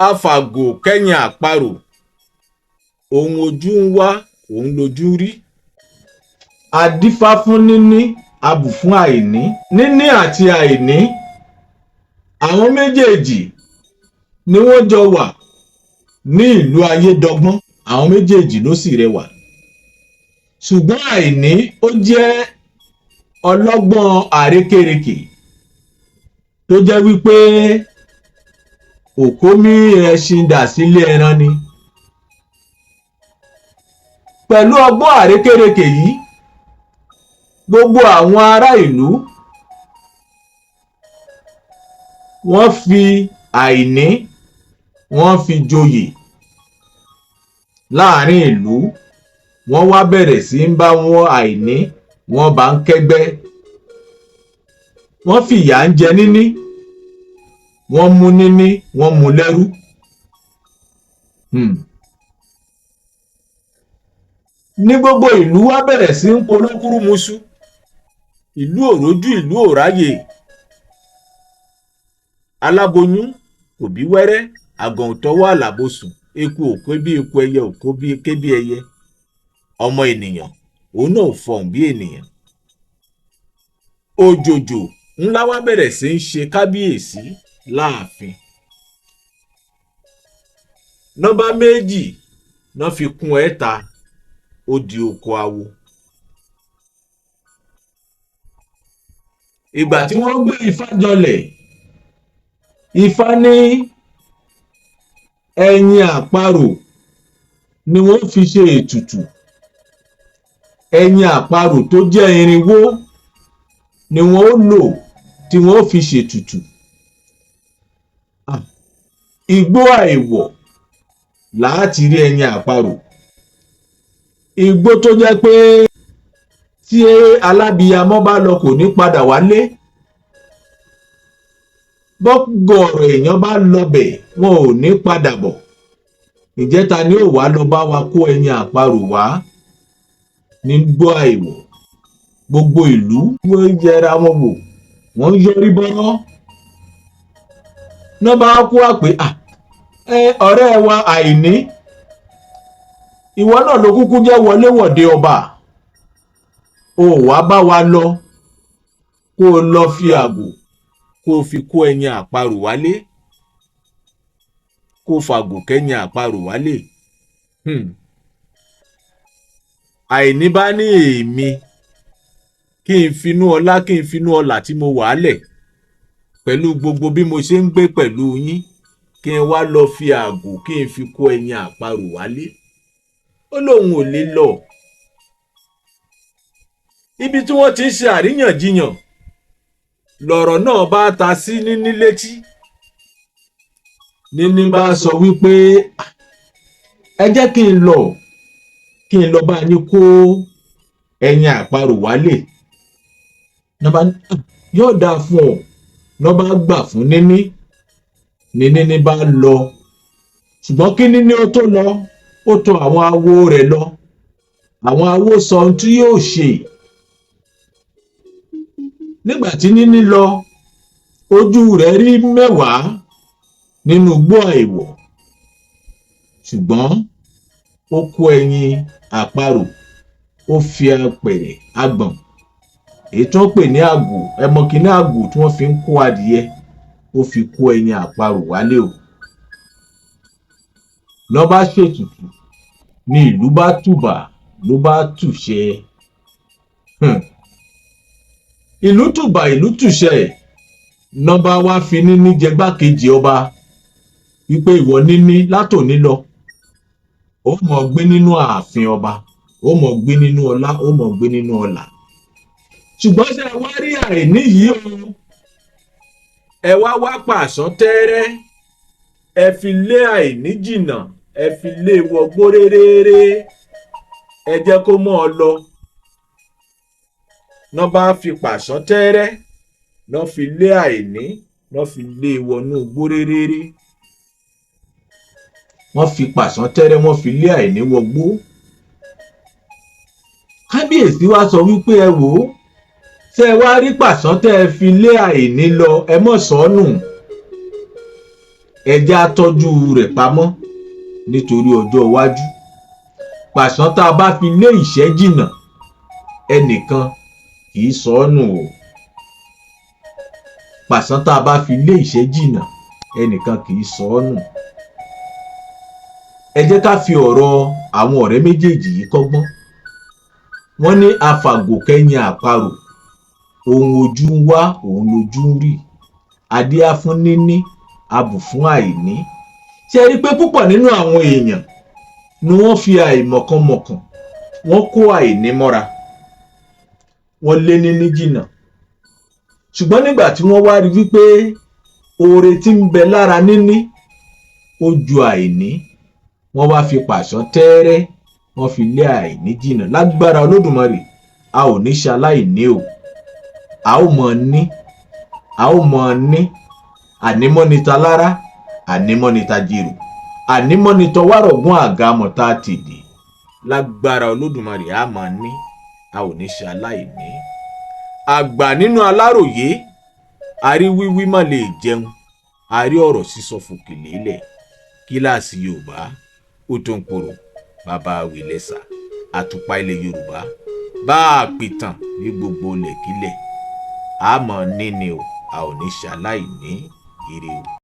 afàgò kẹ́yìn àparò, ohun ojú ń wá òun lójú rí. adífá fún níní abù fún àìní. níní àti àìní, àwọn méjèèjì ni wọ́n jọ wà ní ìlú ayédọgbọ́n, àwọn méjèèjì ló sì rẹwà. ṣùgbọ́n àìní ó jẹ́ ọlọ́gbọ́n àrékérekè tó jẹ́ wípé òkómí ẹṣin dà sílé ẹran ni. pẹ̀lú ọgbọ́n àrékérekè yìí, gbogbo àwọn ará ìlú wọ́n fi àìní wọ́n fi joyè láàrin ìlú. wọ́n wá bẹ̀rẹ̀ sí ń bá wọn àìní, wọ́n bá ń kẹ́gbẹ́. wọ́n fìyà ń jẹ níní, wọ́n mú níní, wọ́n mú lẹ́rú. ní gbogbo ìlú wá bẹ̀rẹ̀ sí ń polókúrúmuṣu. ìlú òrójú, ìlú òráyè. aláboyún kò bí wẹ́rẹ́, àgàn ò tọwọ́ àlàbòsùn, eku ò ké bí eku, ẹyẹ ò ké bí ẹyẹ. ọmọ ènìyàn òun náà ò fọhùn bí ènìyàn. òjòjò ńlá wá bẹ̀rẹ̀ sí ń ṣe kábíyèsí láàfin. nọ́mbà méjì náà fi kún ẹ̀ta, ó di oko awo. ìgbà tí wọ́n gbé Ifá jọlẹ̀, Ifá ní ẹyin àparò ni wọ́n fi ṣe ètùtù. ẹyin àparò tó jẹ́ irinwó ni wọ́n ó lò tí wọ́n ó fi ṣètùtù. igbó àìwọ̀ láti rí ẹyin àparò. igbó tó jẹ́ pé tí alábìyamọ bá lọ kò ní padà wálé. bọ́gọ̀ọ̀rọ̀ èèyàn bá lọbẹ̀ wọn ò ní padà bọ̀. ǹjẹ́ ta ni ó wá lọ bá wa kó ẹyin àparò wá ní igbó àìwọ̀? gbogbo ìlú wọ́n yẹra wọn wò, wọ́n yọrí bọ́rọ́. náà bá kó wá pé ọ̀rẹ́ wa àìní, ìwọ náà ló kúkú jẹ́ wọléwọ̀de ọba, o wá bá wa lọ kó o lọ fi àgbò kó o fi kó ẹyin àparò wálé, kó o fàgbò kẹ́yin àparò wálé. àìní bá ní èmi kí n finú ọlá, kí n finú ọlà tí mo wà á lẹ̀ pẹ̀lú gbogbo bí mo ṣe ń gbé pẹ̀lú yín, kí n wá lọ fi àgbò kí n fi kó ẹyin àparò wálé. ó lóun ò lè lọ. ibi tí wọ́n ti ń ṣe àríyànjiyàn lọ̀rọ̀ náà bá ta sí níní létí. níní bá sọ wípé ẹ jẹ́ kí n lọ bá yín kó ẹyin àparò wálé. yóò dáa fún ọ. náà bá gbà fún níní. níní bá lọ. ṣùgbọ́n kí níní ó tó lọ, ó tọ̀ àwọn awo rẹ̀ lọ. àwọn awo sọ ohun tí yóò ṣe. nígbà tí níní lọ, ojú rẹ̀ rí mẹ́wàá nínú igbó àìwọ̀. ṣùgbọ́n ó kó ẹyin àparò, ó fi apẹ̀rẹ̀ agbọ̀n, èyí tó ń pè ní àgò, ẹmọ kìíní àgò tí wọ́n fi ń kó adìyẹ, ó fi kó ẹyin àparò wálé o. lọ́ bá ṣètùtù ní ìlú bá tùbà, ló bá tùṣẹ. ìlú tùbà, ìlú tùṣẹ. lọ́ bá wá fi níní jẹ gbákejì ọba, wípé ìwọ níní látòní lọ ó mọ̀ gbé nínú ààfin ọba, ó mọ̀ gbé nínú ọlá, ó mọ̀ gbé nínú ọlà. ṣùgbọ́n ṣe wá rí àìní yìí o, ẹ wá pàṣán tẹ́rẹ́, ẹ fi lé àìní jìnnà, ẹ fi lé wọgbó réréré, ẹ jẹ́ kó mọ́ ọ lọ. náà bá fi pàṣán tẹ́rẹ́, náà fi lé àìní, náà fi lé wọnú igbó réréré. wọ́n fi pàṣán tẹ́rẹ́, wọ́n fi lé àìní wọgbó. kábíyèsí wá sọ wípé ẹ wò ó, ṣé ẹ wá rí pàṣán tẹ́ ẹ fi lé àìní lọ, ẹ mọ̀ sọ́nù. ẹ jẹ́ á tọ́jú rẹ̀ pamọ́ nítorí ọjọ́ iwájú. Pàṣán tá a bá fi lé ìṣẹ́ jìnnà ẹnìkan kì í sọ ọ́ nù o. Pàṣán tá a bá fi lé ìṣẹ́ jìnnà ẹnìkan kì í sọ ọ́ nù. Ẹ jẹ́ ká fi ọ̀rọ̀ àwọn ọ̀rẹ́ méjèèjì yìí kọ́gbọ́n. Wọ́n ní afàgò kẹ́yìn àparò, ohun ojú ń wá òun lójú ń rí, adíá fún níní abù fún àìní. Ṣé ẹ rí pé púpọ̀ nínú àwọn èèyàn ni wọ́n fi àìmọ̀kànmọ̀kàn wọ́n kó àìní mọ́ra, wọ́n lé níní jìnnà. Ṣùgbọ́n nígbà tí wọ́n wá rí wípé oore tí ń bẹ lára níní ó ju àìní, wọ́n wá fi pàṣán tẹ́ẹ́rẹ́ wọ́n fi lé àìní jìnnà. Lágbára Olódùmarè a ò ní ṣaláìní o, a ó mọ ní, a ó mọ ní. Ànímọ́nita lára, ànímọ́nita jèrò, ànímọ́nitọ́ wárọ̀gún àgámọ̀ tá a ti dì. Lágbára Olódùmarè a máa ní, a ò ní ṣaláìní. Àgbà nínú Aláròyé, a rí wíwí má lè jẹun, a rí ọ̀rọ̀ sísọ fòkè lélẹ̀. Kíláàsì Yorùbá ó tó ń korò, bàbá Awilẹ́sà, àtùpà ilẹ̀ Yorùbá, bá a pìtàn ní gbogbo lẹ̀kílẹ̀. A máa ní ni o, a ò ní ṣaláìní. Ire o.